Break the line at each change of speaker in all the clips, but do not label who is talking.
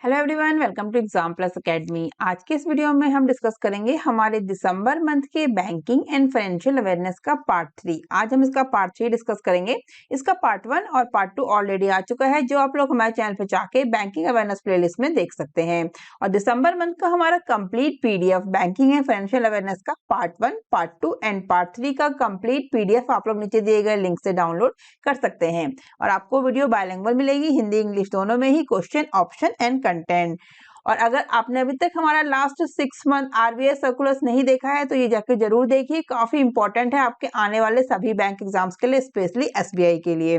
Hello everyone, welcome to exam plus academy. आज के इस वीडियो में हम डिस्कस करेंगे हमारे दिसंबर मंथ के बैंकिंग एंड फाइनेंशियल अवेयरनेस का पार्ट 3। आज हम इसका पार्ट 3 डिस्कस करेंगे। इसका पार्ट 1 और पार्ट 2 ऑलरेडी आ चुका है, जो आप लोग हमारे चैनल पे जाके बैंकिंग अवेयरनेस प्लेलिस्ट में देख सकते हैं। और दिसंबर मंथ का हमारा complete PDF banking and financial awareness का पार्ट 1, पार्ट 2 एंड पार्ट 3 का कंप्लीट पीडीएफ आप लोग नीचे दिए गए लिंक से डाउनलोड कर सकते हैं। और आपको वीडियो बायलिंगुअल मिलेगी, हिंदी इंग्लिश दोनों में ही, क्वेश्चन, ऑप्शन एंड कंटेंट। और अगर आपने अभी तक हमारा लास्ट 6 मंथ आरबीआई सर्कुलर्स नहीं देखा है तो ये जाके जरूर देखिए, काफी इंपॉर्टेंट है आपके आने वाले सभी बैंक एग्जाम्स के लिए, स्पेशली एसबीआई के लिए,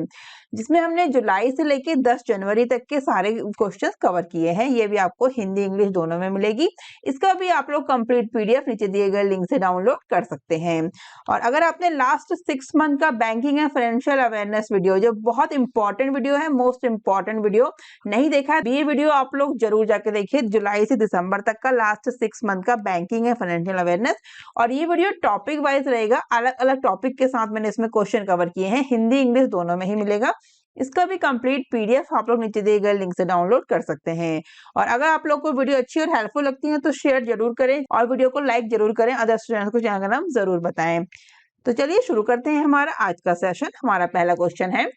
जिसमें हमने जुलाई से लेके 10 जनवरी तक के सारे क्वेश्चंस कवर किए हैं। ये भी आपको हिंदी इंग्लिश दोनों में मिलेगी। इसका भी आप लोग कंप्लीट पीडीएफ नीचे दिए गए लिंक से डाउनलोड कर सकते हैं। और अगर आपने लास्ट 6 मंथ का banking and financial awareness video, जो बहुत इंपॉर्टेंट वीडियो है, मोस्ट इंपॉर्टेंट वीडियो नहीं देखा है, ये वीडियो आप लोग जरूर जाके देखिए। जुलाई से दिसंबर तक का लास्ट 6 मंथ का बैंकिंग एंड फाइनेंशियल अवेयरनेस। और ये वीडियो टॉपिक वाइज रहेगा, अलग अलग टॉपिक के साथ मैंने इसमें क्वेश्चन कवर किए हैं, हिंदी इंग्लिश दोनों में ही मिलेगा। इसका भी कंप्लीट पीडीएफ आप लोग नीचे दिए गए लिंक से डाउनलोड कर सकते हैं। और अगर आप लोग को वीडियो अच्छी और हेल्पफुल लगती है तो शेयर जरूर करें और वीडियो को लाइक जरूर करें। अदर स्टूडेंट्स को चैनल का नाम जरूर बताएं। तो चलिए शुरू करते हैं हमारा आज का सेशन। हमारा पहला क्वेश्चन है,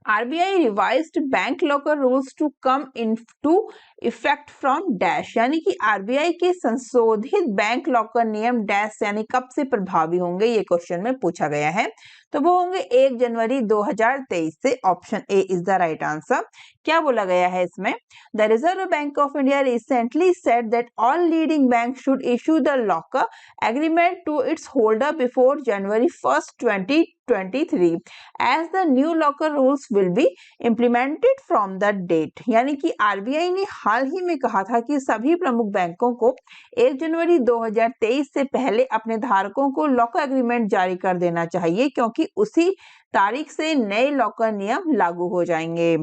RBI revised bank locker rules to come into effect from dash, यानी कि आरबीआई के संशोधित बैंक लॉकर नियम डैश यानी कब से प्रभावी होंगे, ये क्वेश्चन में पूछा गया है। तो वो होंगे 1 जनवरी 2023 से। Option A is the right answer. क्या बोला गया है इसमें? The Reserve Bank of India recently said that all leading bank should issue the locker agreement to its holder before January 1st 2023 as the new locker rules will be implemented from the date. यानी कि RBI ने हाल ही में कहा था कि सभी प्रमुख बैंकों को 1 जनवरी 2023 से पहले अपने धारकों को लॉकर एग्रीमेंट जारी कर देना चाहिए, क्योंकि उसी तारीख से नए लॉकर नियम लागू हो जाएंगे।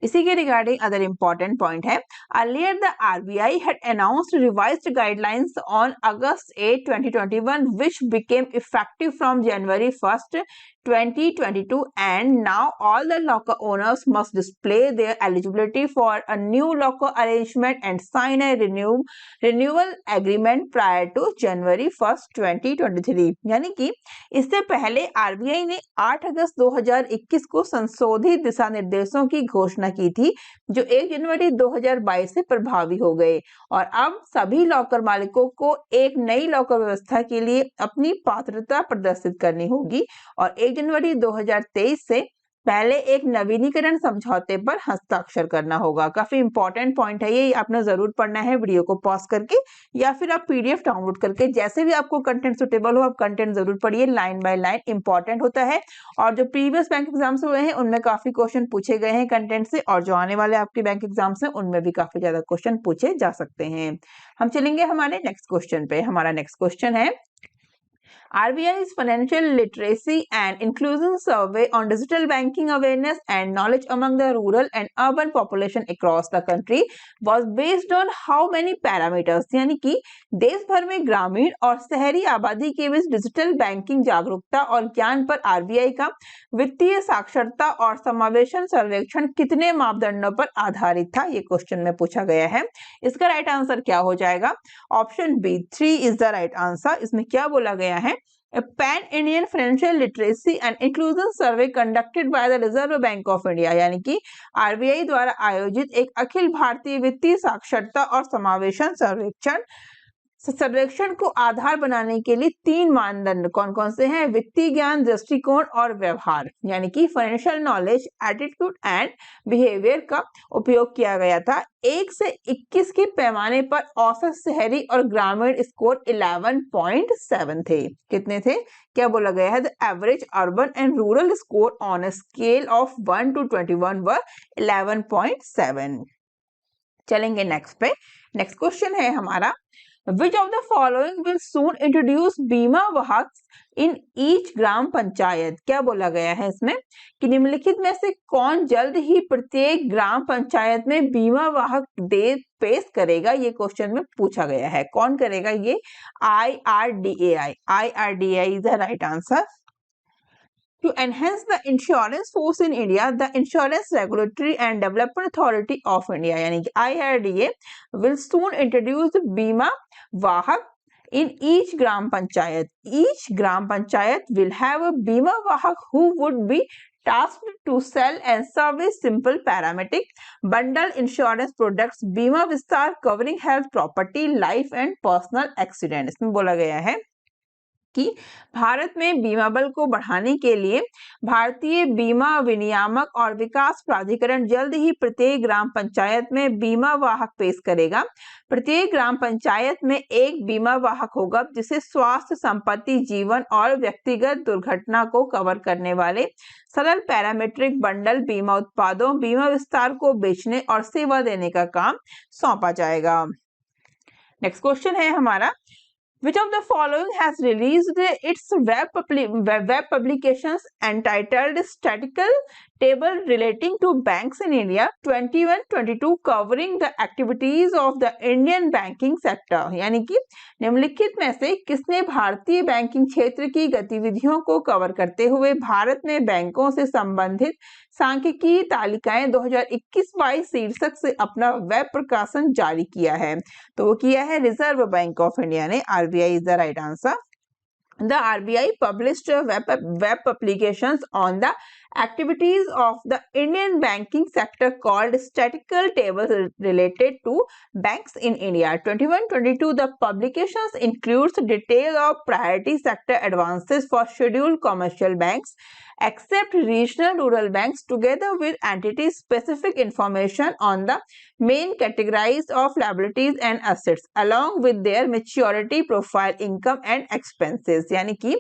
इसी के रिगार्डिंग अदर इंपॉर्टेंट पॉइंट है, earlier the RBI had announced revised guidelines on August 8, 2021 which became effective from January 1st 2022, and now all the locker owners must display their eligibility for a new locker arrangement and sign a renewal agreement prior to January 1st 2023। यानी कि इससे पहले RBI ने 8 अगस्त 2021 को संशोधित दिशा निर्देशों की घोषणा की थी, जो 1 जनवरी 2022 से प्रभावी हो गए। और अब सभी लॉकर मालिकों को एक नई लॉकर व्यवस्था के लिए अपनी पात्रता प्रदर्शित करनी होगी और 1 जनवरी 2023 से पहले एक नवीनीकरण समझौते पर हस्ताक्षर करना होगा। काफी इंपॉर्टेंट पॉइंट है ये, आपने जरूर पढ़ना है वीडियो को पॉज करके या फिर आप पीडीएफ डाउनलोड करके, जैसे भी आपको कंटेंट सुटेबल हो आप कंटेंट जरूर पढ़िए, लाइन बाय लाइन इंपॉर्टेंट होता है। और जो प्रीवियस बैंक एग्जाम्स हुए हैं उनमें काफी क्वेश्चन पूछे गए हैं कंटेंट से, और जो आने वाले आपके बैंक एग्जाम्स हैं उनमें भी काफी ज्यादा क्वेश्चन पूछे जा सकते हैं। हम चलेंगे हमारे नेक्स्ट क्वेश्चन पे। हमारा नेक्स्ट क्वेश्चन है, RBI's Financial Literacy and Inclusion Survey on Digital Banking Awareness and Knowledge among the Rural and Urban Population across the country was based on how many parameters? यानी कि देश भर में ग्रामीण और शहरी आबादी के बीच डिजिटल बैंकिंग जागरूकता और ज्ञान पर आरबीआई का वित्तीय साक्षरता और समावेशन सर्वेक्षण कितने मापदंडों पर आधारित था, ये क्वेश्चन में पूछा गया है। इसका राइट आंसर क्या हो जाएगा? Option B 3 is the right answer. इसमें क्या बोला गया है? A pan-Indian financial literacy and inclusion survey conducted by the Reserve Bank of India, यानी कि आरबीआई द्वारा आयोजित एक अखिल भारतीय वित्तीय साक्षरता और समावेशन सर्वेक्षण को आधार बनाने के लिए 3 मानदंड कौन कौन से हैं? वित्तीय ज्ञान, दृष्टिकोण और व्यवहार, यानी कि financial knowledge, attitude and behaviour का उपयोग किया गया था। 1 से 21 के पैमाने पर औसत शहरी और ग्रामीण स्कोर 11.7 थे। कितने थे? क्या बोला गया है? The average urban and rural score on a scale of 1 to 21 वर 11.7। चलेंगे नेक्स्ट पे। नेक्स्ट क्वेश्चन है हमारा, Which of the following will soon introduce बीमा वाहक in each ग्राम पंचायत? क्या बोला गया है इसमें कि निम्नलिखित में से कौन जल्द ही प्रत्येक ग्राम पंचायत में बीमा वाहक दे पेश करेगा, ये क्वेश्चन में पूछा गया है। कौन करेगा ये? IRDAI is the right answer. To enhance the insurance force in India, the Insurance Regulatory and Development Authority of India यानी कि IRDA will soon introduce Bima Vahak in each gram panchayat. Each gram panchayat will have a Bima Vahak who would be tasked to sell and service simple parametric bundle insurance products Bima Vistar covering health, property, life and personal accident. इसमें बोला गया है कि भारत में बीमा बल को बढ़ाने के लिए भारतीय बीमा विनियामक और विकास प्राधिकरण जल्द ही प्रत्येक ग्राम पंचायत में बीमा वाहक पेश करेगा। प्रत्येक ग्राम पंचायत में एक बीमा वाहक होगा जिसे स्वास्थ्य, संपत्ति, जीवन और व्यक्तिगत दुर्घटना को कवर करने वाले सरल पैरामीट्रिक बंडल बीमा उत्पादों बीमा विस्तार को बेचने और सेवा देने का काम सौंपा जाएगा। नेक्स्ट क्वेश्चन है हमारा, which of the following has released its web publications entitled Statistical Table Relating to Banks in India 21-22 covering the activities of the Indian banking sector? यानी कि निम्नलिखित में से किसने भारतीय बैंकिंग क्षेत्र की गतिविधियों को कवर करते हुए भारत में बैंकों से संबंधित सांख्यिकीय तालिकाएं 2021-22 शीर्षक से अपना वेब प्रकाशन जारी किया है? तो वो किया है रिजर्व बैंक ऑफ इंडिया ने। RBI is the right answer. The RBI published web publications on the activities of the Indian banking sector called Statistical Tables Related to Banks in India 21-22. The publications includes detail of priority sector advances for scheduled commercial banks except regional rural banks together with entity specific information on the main categories of liabilities and assets along with their maturity profile, income and expenses. यानी कि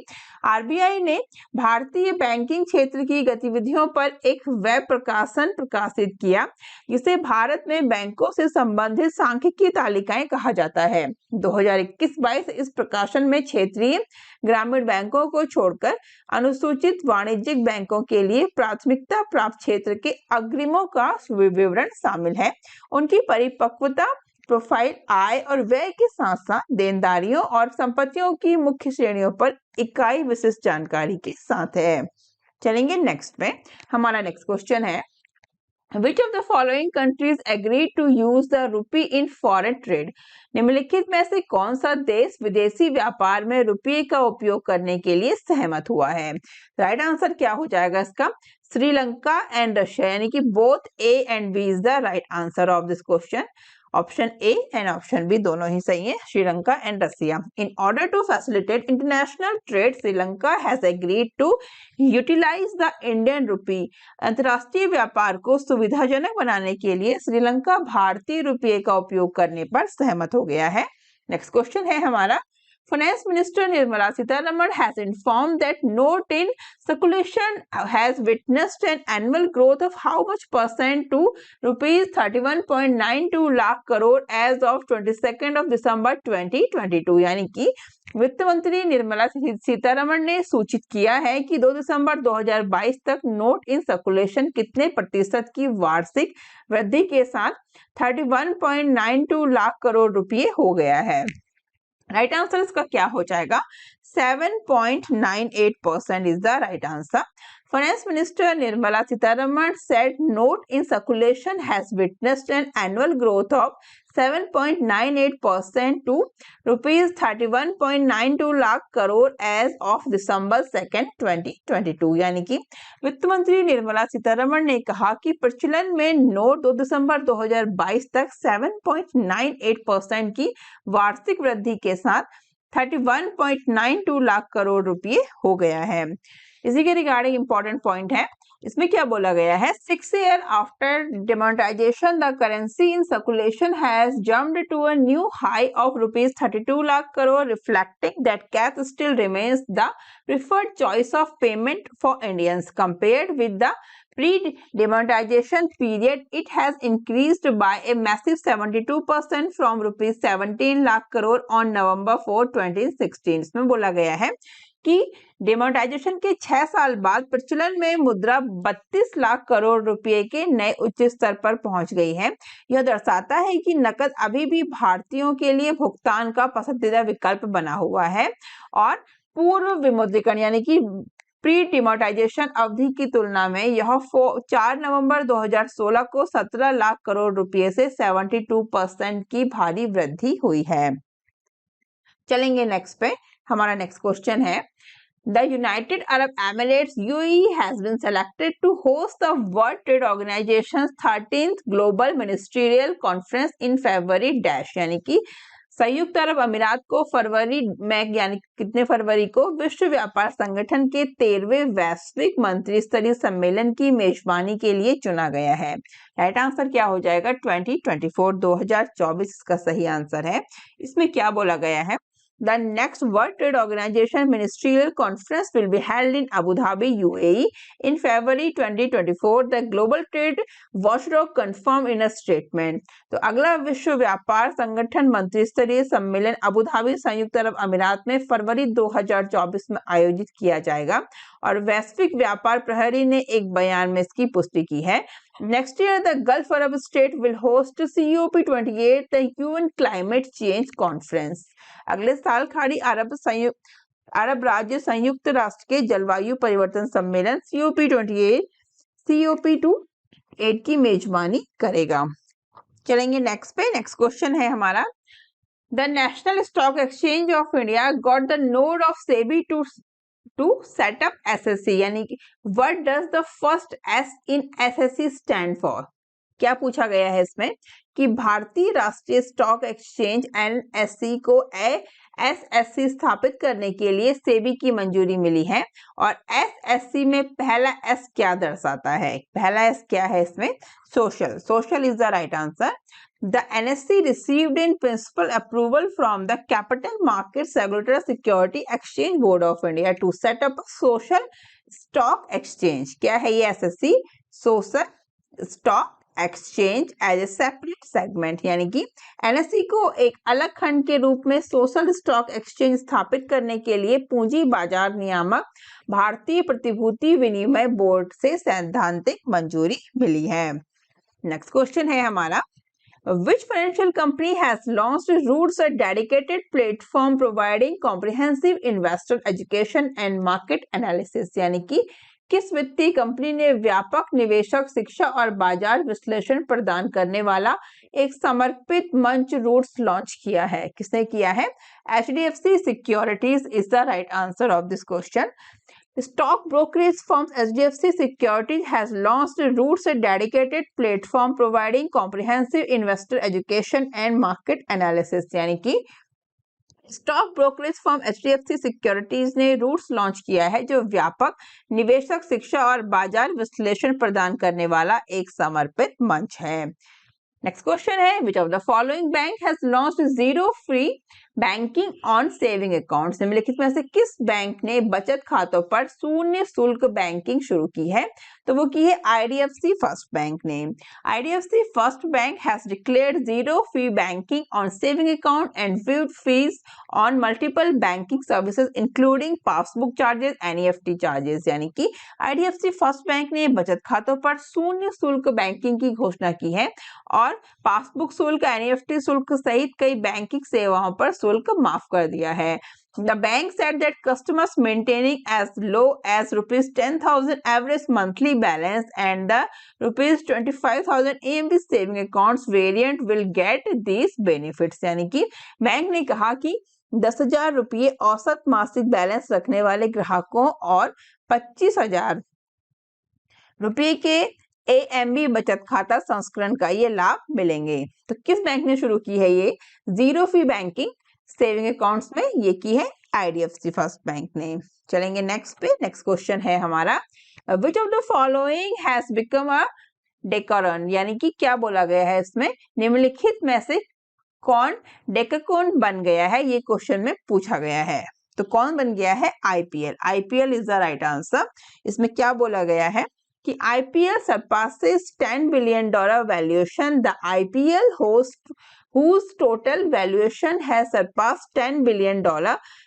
RBI ने भारतीय banking क्षेत्र की गतिविधियों पर एक web प्रकाशन प्रकाशित किया जिसे भारत में बैंकों से संबंधित सांख्यिकीय तालिकाएं कहा जाता है। 2021-22 इस प्रकाशन में क्षेत्रीय ग्रामीण बैंकों को छोड़कर अनुसूचित वाणिज्यिक बैंकों के लिए प्राथमिकता प्राप्त क्षेत्र के अग्रिमों का विवरण शामिल है। उनकी परिपक्वता प्रोफाइल, आय और व्यय के साथ साथ देनदारियों और संपत्तियों की मुख्य श्रेणियों पर इकाई विशिष्ट जानकारी के साथ है। चलेंगे नेक्स्ट में। हमारा नेक्स्ट क्वेश्चन है, Which of the following countries agreed to use the rupee in foreign trade? निम्नलिखित में से कौन सा देश विदेशी व्यापार में रुपये का उपयोग करने के लिए सहमत हुआ है? राइट आंसर क्या हो जाएगा इसका? श्रीलंका एंड रशिया, यानी कि both A and B is the right answer of this question. Option A and option B दोनों ही सही है, Sri Lanka and Russia. In order to facilitate international trade, Sri Lanka has agreed to utilise the Indian rupee. अंतर्राष्ट्रीय व्यापार को सुविधाजनक बनाने के लिए श्रीलंका भारतीय रुपये का उपयोग करने पर सहमत हो गया है। नेक्स्ट क्वेश्चन है हमारा, Finance Minister Nirmala Sitharaman has informed that note in circulation has witnessed an annual growth of how much percent to rupees 31.92 lakh crore as of 22nd of December 2022। यानी कि वित्त मंत्री निर्मला सीतारमण ने सूचित किया है कि 2 दिसंबर 2022 तक नोट इन सर्कुलेशन कितने प्रतिशत की वार्षिक वृद्धि के साथ 31.92 लाख करोड़ रुपये हो गया है। राइट आंसर इसका क्या हो जाएगा? 7.98% is the right answer. Finance Minister Nirmala Sitharaman said note in circulation has witnessed an annual growth of 7.98% to rupees 31.92 lakh crore as of December 2nd, 2022। यानी कि वित्त मंत्री निर्मला सीतारमण ने कहा कि प्रचलन में नोट 2 दिसंबर 2022 तक 7.98% की वार्षिक वृद्धि के साथ 31.92 लाख करोड़ रुपये हो गया है। इसी के रिगार्डिंग इंपॉर्टेंट पॉइंट है, इसमें क्या बोला गया है? 6 years after demonetization the currency in circulation has jumped to a new high of rupees 32 lakh crore, reflecting that cash still remains the preferred choice of payment for Indians. Compared with the pre-demonetization period, it has increased by a massive 72% from rupees 17 lakh crore on November 4, 2016। इसमें बोला गया है कि demonetisation के 6 साल बाद प्रचलन में मुद्रा 32 लाख करोड़ रुपए के नए उच्च स्तर पर पहुंच गई है। यह दर्शाता है कि नकद अभी भी भारतीयों के लिए भुगतान का पसंदीदा विकल्प बना हुआ है और पूर्व विमुद्रीकरण यानी कि प्री डिमोनेटाइजेशन अवधि की तुलना में यह 4 नवंबर 2016 को 17 लाख करोड़ रुपए से 72% की भारी वृद्धि हुई है। चलेंगे नेक्स्ट पे। हमारा नेक्स्ट क्वेश्चन है, The United Arab Emirates UAE has been selected to host the World Trade Organization's 13th Global Ministerial Conference in February dash, यानी कि संयुक्त अरब अमीरात को फरवरी में यानी कितने फरवरी को विश्व व्यापार संगठन के 13वें वैश्विक मंत्री स्तरीय सम्मेलन की मेजबानी के लिए चुना गया है। राइट आंसर क्या हो जाएगा? 2024 इसका सही आंसर है। इसमें क्या बोला गया है? The next World Trade Organization Ministerial Conference will be held in Abu Dhabi, UAE in February 2024. The Global Trade Watchdog confirmed in a statement. तो अगला विश्व व्यापार संगठन मंत्री स्तरीय सम्मेलन अबू धाबी संयुक्त अरब अमीरात में फरवरी 2024 में आयोजित किया जाएगा और वैश्विक व्यापार प्रहरी ने एक बयान में इसकी पुष्टि की है। Next year, the Gulf Arab state will host COP28, the UN Climate Change Conference. अगले साल खाड़ी अरब राज्य संयुक्त राष्ट्र के जलवायु परिवर्तन सम्मेलन COP28 की मेजबानी करेगा। चलेंगे नेक्स्ट पे। नेक्स्ट क्वेश्चन है हमारा, The National Stock Exchange of India got the nod of SEBI to set up SSC, यानी कि what does the first S in SSC stand for? क्या पूछा गया है इसमें कि भारतीय राष्ट्रीय स्टॉक एक्सचेंज NSE को SSC स्थापित करने के लिए सेबी की मंजूरी मिली है और SSC में पहला S क्या दर्शाता है? पहला S क्या है इसमें? Social is the right answer. The NSE received in principle approval from the Capital Markets Regulatory Security Exchange Board of India to set up a social stock exchange. क्या है ये SSC? Social Stock Exchange as a separate segment, यानी कि NSE को एक अलग खंड के रूप में सोशल स्टॉक एक्सचेंज स्थापित करने के लिए पूंजी बाजार नियामक भारतीय प्रतिभूति विनिमय बोर्ड से सैद्धांतिक मंजूरी मिली है। नेक्स्ट क्वेश्चन है हमारा, Which financial company has launched Roots, a dedicated platform providing comprehensive investor education and market analysis? यानी कि किस वित्तीय कंपनी ने व्यापक निवेशक शिक्षा और बाजार विश्लेषण प्रदान करने वाला एक समर्पित मंच रूट्स लॉन्च किया है? किसने किया है? HDFC Securities is the right answer of this question. Stock brokerage firm HDFC Securities has launched Roots, a dedicated platform providing comprehensive investor education and market analysis. यानी कि stock brokerage firm HDFC securities ने roots launch किया है जो व्यापक निवेशक शिक्षा और बाजार विश्लेषण प्रदान करने वाला एक समर्पित मंच है। नेक्स्ट क्वेश्चन है, which of the following bank has launched zero free banking on saving accounts? निम्नलिखित में से किस बैंक ने बचत खातों पर शून्य शुल्क बैंकिंग शुरू की है? तो वो की है IDFC फर्स्ट बैंक ने। IDFC first bank has declared zero fee banking on saving account and waived fees on multiple banking services including passbook charges, NEFT charges. यानी कि IDFC फर्स्ट बैंक ने बचत खातों पर शून्य शुल्क बैंकिंग की घोषणा की है और पासबुक शुल्क, NEFT शुल्क सहित कई बैंकिंग सेवाओं पर शुल्क माफ कर दिया है। The bank said that customers maintaining as low as rupees 10,000 average monthly balance and the rupees 25,000 AMD saving accounts variant will get these benefits। यानी कि बैंक ने कहा कि 10,000 रुपये औसत मासिक बैलेंस रखने वाले ग्राहकों और 25,000 रुपये के AMB बचत खाता संस्करण का ये लाभ मिलेंगे। तो किस बैंक ने शुरू की है ये जीरो फी बैंकिंग सेविंग अकाउंट्स में? ये की है IDFC फर्स्ट बैंक ने। चलेंगे नेक्स्ट पे। नेक्स्ट क्वेश्चन है हमारा, which of the following has become a decacorn? यानी कि क्या बोला गया है इसमें, निम्नलिखित में से कौन डेकाकॉन बन गया है? ये क्वेश्चन में पूछा गया है। तो कौन बन गया है? IPL is the right answer. इसमें क्या बोला गया है कि IPL surpasses $10 billion valuation. The IPL host whose total valuation has surpassed $10 billion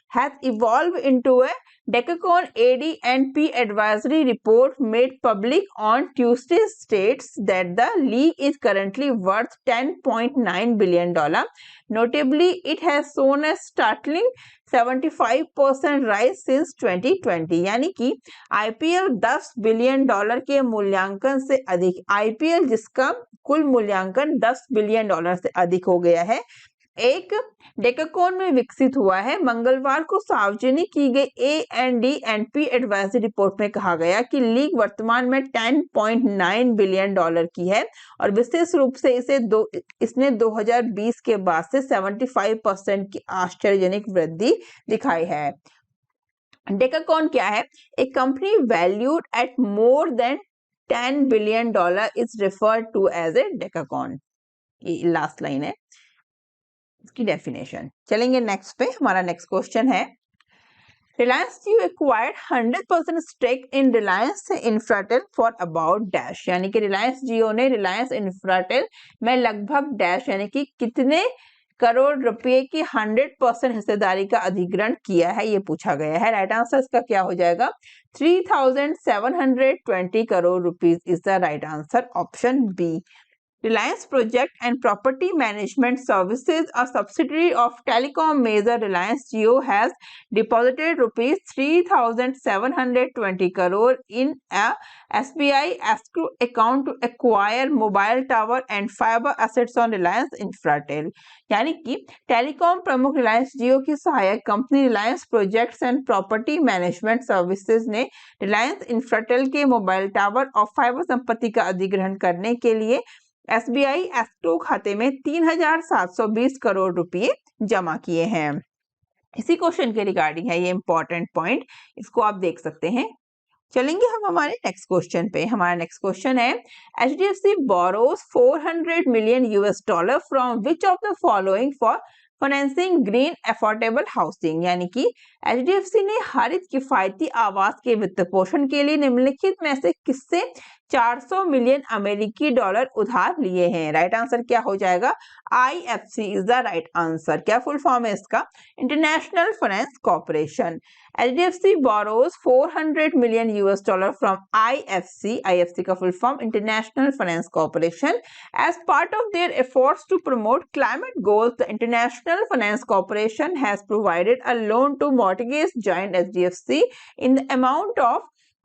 has evolved into a Decacon AD&P advisory report made public on Tuesday states that the league is currently worth $10.9 billion. Notably, it has shown a startling 75% rise since 2020, यानी कि IPL 10 billion dollar के मूल्यांकन से अधिक, IPL जिसका कुल मूल्यांकन 10 billion dollar से अधिक हो गया है, एक डेकाकॉन में विकसित हुआ है। मंगलवार को सार्वजनिक की गई A&D एडवाइजरी रिपोर्ट में कहा गया कि लीग वर्तमान में 10.9 बिलियन डॉलर की है और विशेष रूप से इसने 2020 के बाद से 75% की आश्चर्यजनक वृद्धि दिखाई है। डेकाकॉन क्या है? एक company valued at more than 10 billion dollar is referred to as a decacorn. ये लास्ट लाइन है इसकी डेफिनेशन। चलेंगे नेक्स्ट पे। हमारा नेक्स्ट क्वेश्चन है, Reliance Jio acquired 100% stake in Reliance Infratel for about dash, यानी कि रिलायंस जियो ने रिलायंस इंफ्राटेल में लगभग डैश यानी कि कितने करोड़ रुपए की 100% हिस्सेदारी का अधिग्रहण किया है, ये पूछा गया है। राइट आंसर इसका क्या हो जाएगा? 3720 crore rupees is the right answer, option B. Reliance Project and Property Management Services, a subsidiary of telecom major Reliance Jio, has deposited rupees 3,720 crore in a SBI escrow account to acquire mobile tower and fiber assets on Reliance Infratel। यानी कि telecom प्रमुख रिलायंस जियो की सहायक company Reliance projects and property management services ने रिलायंस इंफ्राटेल के mobile tower और fibre संपत्ति का अधिग्रहण करने के लिए एसबीआई एस्क्रो खाते में 3,720 करोड़ रुपए जमा किए हैं। इसी क्वेश्चन के रिगार्डिंग है ये इंपॉर्टेंट पॉइंट, इसको आप देख सकते हैं। चलेंगे हम हमारे नेक्स्ट क्वेश्चन पे। हमारा नेक्स्ट क्वेश्चन है, HDFC borrows 400 million US dollar from which of the following for financing green affordable housing, यानी कि एचडीएफसी ने हरित किफायती आवास के वित्त पोषण के लिए निम्नलिखित में से किससे 400 मिलियन अमेरिकी डॉलर उधार लिए हैं? राइट आंसर क्या हो जाएगा? IFC is the right answer. क्या फुल फॉर्म है इसका? International finance corporation. HDFC borrows 400 million US dollar from IFC का full form international finance corporation as part of their efforts to promote climate goals. The international finance corporation has provided a loan to mortgage giant HDFC in the amount of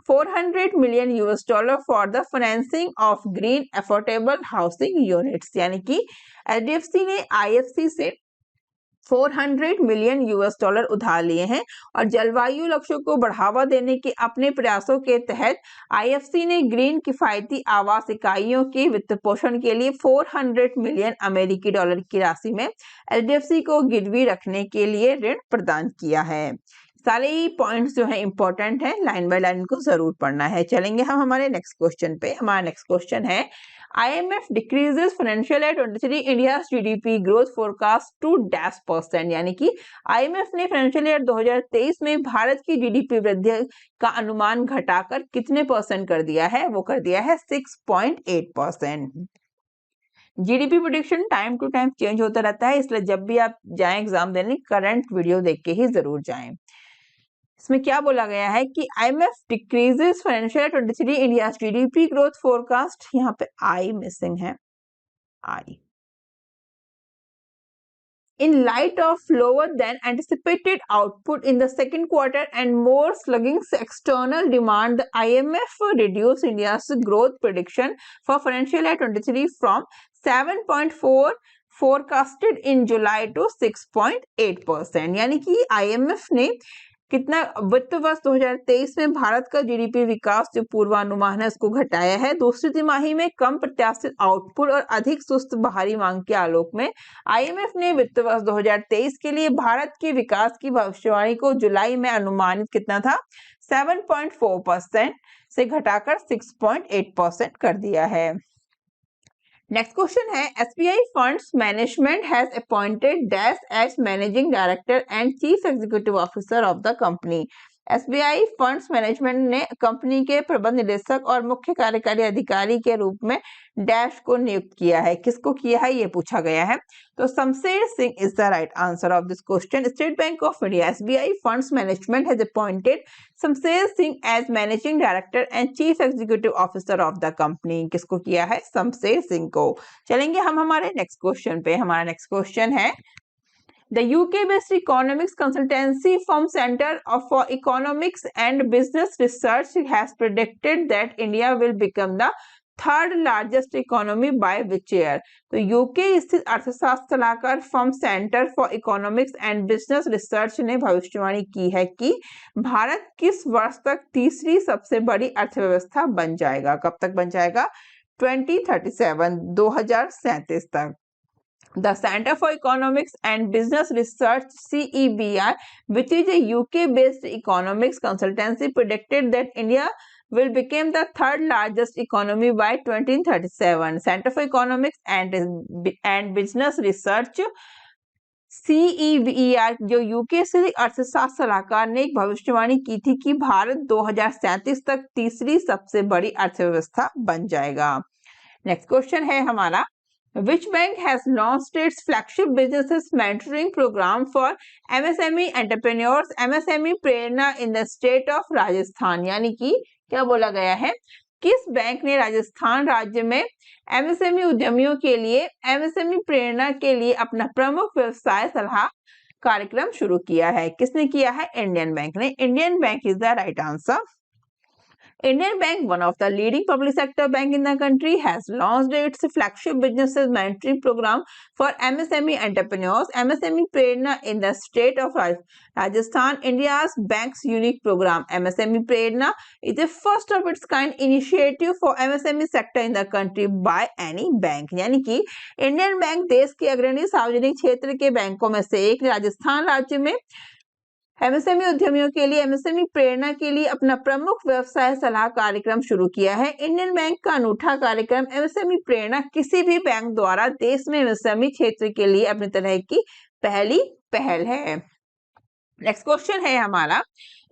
400 million US dollar for the financing of green affordable housing units, यानी कि HDFC ने IFC से 400 million US dollar उधार लिए हैं और जलवायु लक्ष्यों को बढ़ावा देने के अपने प्रयासों के तहत IFC ने ग्रीन किफायती आवास इकाइयों के वित्त पोषण के लिए 400 मिलियन अमेरिकी डॉलर की राशि में HDFC को गिरवी रखने के लिए ऋण प्रदान किया है। सारे ही पॉइंट्स जो है इंपॉर्टेंट है, लाइन बाय लाइन को जरूर पढ़ना है। चलेंगे हम हमारे नेक्स्ट क्वेश्चन पे। हमारा नेक्स्ट क्वेश्चन है, IMF decreases financial year 23 India's GDP growth forecast to -%, यानी कि IMF ने फाइनेंशियल ईयर 2023 में भारत की जीडीपी वृद्धि का अनुमान घटाकर कितने % कर दिया है? वो कर दिया है 6.8%। GDP prediction time to time change होता रहता है, इसलिए जब भी आप जाएं एग्जाम देने करंट वीडियो देख के ही जरूर जाएं। इसमें क्या बोला गया है कि IMF decreases financial 23 India GDP growth forecast, यहाँ पे आई मिसिंग है, आई, in light of lower than anticipated output in the second quarter and more sluggish external demand, the IMF reduced India's growth prediction for financial year 23 from 7.4 forecasted in July to 6.8%, यानी कि IMF ने कितना वित्त वर्ष 2023 में भारत का GDP विकास जो पूर्वानुमान है उसको घटाया है। दूसरी तिमाही में कम प्रत्याशित आउटपुट और अधिक सुस्त बाहरी मांग के आलोक में आईएमएफ ने वित्त वर्ष 2023 के लिए भारत के विकास की भविष्यवाणी को जुलाई में अनुमानित कितना था 7.4% से घटाकर 6.8% कर दिया है। नेक्स्ट क्वेश्चन है, SBI funds management has appointed dash as managing director and chief executive officer of the company. SBI funds management ने कंपनी के प्रबंध निदेशक और मुख्य कार्यकारी अधिकारी के रूप में डैश को नियुक्त किया है। किसको किया है ये पूछा गया है, तो Shamsher Singh is the right answer of this question. State Bank of India SBI funds management has appointed Shamsher Singh as managing director and chief executive officer of the company. किसको किया है? शमशेर सिंह को। चलेंगे हम हमारे नेक्स्ट क्वेश्चन पे। हमारा नेक्स्ट क्वेश्चन है, The UK-based economics consultancy firm Center for Economics and Business Research has predicted that India will become the third largest economy by which year. तो यूके स्थित अर्थशास्त्र सलाहकार firm centre for economics and business research ने भविष्यवाणी की है कि भारत किस वर्ष तक तीसरी सबसे बड़ी अर्थव्यवस्था बन जाएगा। कब तक बन जाएगा? 2037, 2037 तक। The Center for Economics and Business Research (CEBR), which is a UK-based economics consultancy, predicted that India will become the third largest economy by 2037. Center for Economics and Business Research CEBR जो UK से अर्थशास्त्र सलाहकार ने एक भविष्यवाणी की थी कि भारत 2037 तक तीसरी सबसे बड़ी अर्थव्यवस्था बन जाएगा। नेक्स्ट क्वेश्चन है हमारा, Which bank has launched its flagship businesses mentoring program for MSME entrepreneurs, MSME Prerna in the state of Rajasthan? यानी कि क्या बोला गया है, किस बैंक ने राजस्थान राज्य में MSME उद्यमियों के लिए MSME प्रेरणा के लिए अपना प्रमुख व्यवसाय सलाह कार्यक्रम शुरू किया है? किसने किया है? इंडियन बैंक ने। Indian bank is the right answer. Indian Bank, one of the leading public sector bank in the country, has launched its flagship businesses mentoring program for MSME entrepreneurs, MSME Prerna in the state of Rajasthan. India's bank's unique program, MSME Prerna, is the first of its kind initiative for MSME sector in the country by any bank. यानी कि Indian bank देश के अग्रणी सार्वजनिक क्षेत्र के बैंकों में से एक राजस्थान राज्य में एमएसएमई उद्यमियों के लिए एमएसएमई प्रेरणा के लिए अपना प्रमुख व्यवसाय सलाह कार्यक्रम शुरू किया है। इंडियन बैंक का अनूठा कार्यक्रम एमएसएमई प्रेरणा किसी भी बैंक द्वारा देश में एमएसएमई क्षेत्र के लिए अपनी तरह की पहली पहल है। नेक्स्ट क्वेश्चन है हमारा,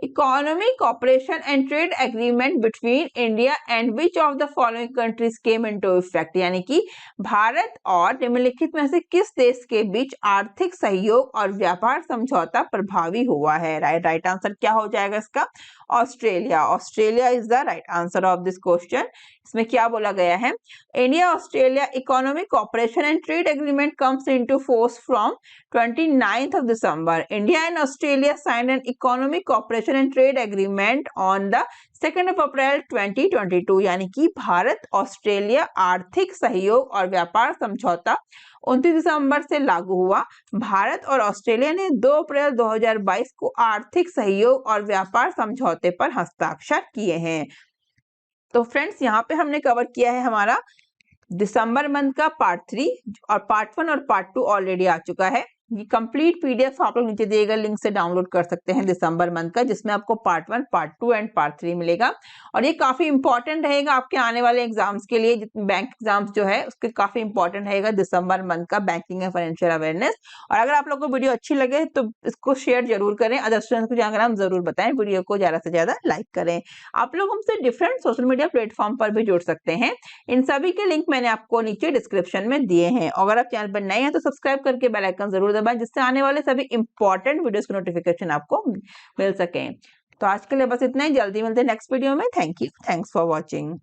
economic cooperation and trade agreement between India and which of the following countries came into effect? यानी कि भारत और निम्नलिखित में से किस देश के बीच आर्थिक सहयोग और व्यापार समझौता प्रभावी हुआ है? राइट आंसर क्या हो जाएगा इसका? Australia. Australia is the right answer of this question. इसमें क्या बोला गया है, India Australia economic cooperation and trade agreement comes into force from 29th of December. India and Australia signed an economic cooperation and trade agreement on the 2nd of April 2022. यानी कि Bharat Australia आर्थिक सहयोग और व्यापार समझौता 29 दिसंबर से लागू हुआ। भारत और ऑस्ट्रेलिया ने 2 अप्रैल 2022 को आर्थिक सहयोग और व्यापार समझौते पर हस्ताक्षर किए हैं। तो फ्रेंड्स, यहाँ पे हमने कवर किया है हमारा दिसंबर मंथ का पार्ट 3 और पार्ट 1 और पार्ट 2 ऑलरेडी आ चुका है। ये कंप्लीट पीडीएफ आप लोग नीचे दिए गए लिंक से डाउनलोड कर सकते हैं दिसंबर मंथ का, जिसमें आपको पार्ट 1, पार्ट 2 एंड पार्ट 3 मिलेगा। और ये काफी इंपॉर्टेंट रहेगा आपके आने वाले एग्जाम्स के लिए, बैंक एग्जाम्स जो है उसके काफी इंपॉर्टेंट रहेगा दिसंबर मंथ का बैंकिंग एंड फाइनेंशियल अवेयरनेस। और अगर आप लोग को वीडियो अच्छी लगे तो इसको शेयर जरूर करें, अदर स्टूडेंट्स को जानकर हम जरूर बताएं, वीडियो को ज्यादा से ज्यादा लाइक करें। आप लोग हमसे डिफरेंट सोशल मीडिया प्लेटफॉर्म पर भी जुड़ सकते हैं, इन सभी के लिंक मैंने आपको नीचे डिस्क्रिप्शन में दिए हैं। अगर आप चैनल पर नए हैं तो सब्सक्राइब करके बेल आइकन जरूर दबाएं, जिससे आने वाले सभी इंपॉर्टेंट वीडियोस की नोटिफिकेशन आपको मिल सके। तो आज के लिए बस इतना ही, जल्दी मिलते हैं नेक्स्ट वीडियो में। Thank you, thanks for watching.